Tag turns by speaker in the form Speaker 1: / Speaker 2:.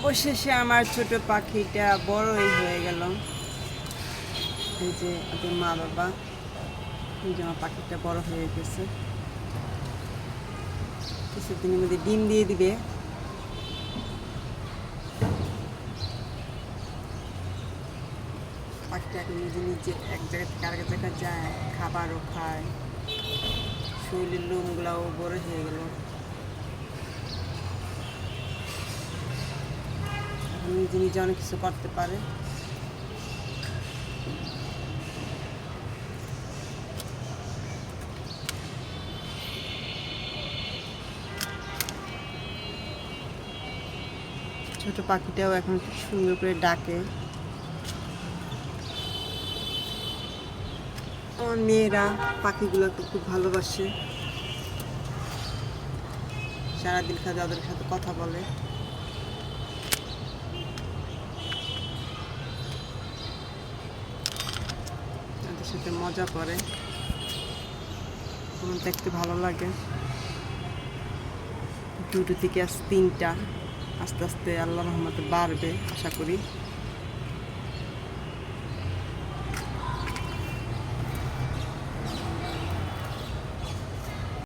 Speaker 1: অবশেষে আমার ছোট পাখিটা বড়ই হয়ে গেল। এই যে ওদের মা বাবা, এই যে আমার পাখিটা বড় হয়ে গেছে। কিছুদিনের মধ্যে ডিম দিয়ে দিবে। পাখিটা এখন নিজে নিজে এক জায়গা থেকে আরেক জায়গায় যায়, খাবারও খায়, শরীরের লোমগুলাও বড় হয়ে গেল। নিজে নিজে অনেক কিছু করতে পারে। ছোট পাখিটাও এখন খুব সুন্দর করে ডাকে। আমার মেয়েরা পাখিগুলোকে খুব ভালোবাসে, সারাদিন খালি ওদের সাথে কথা বলে। ওদের সাথে মজা করে, আমার দেখতে ভালো লাগে। দুটো থেকে আজ 3টা, আস্তে আস্তে আল্লাহ রহমতে বাড়বে আশা করি।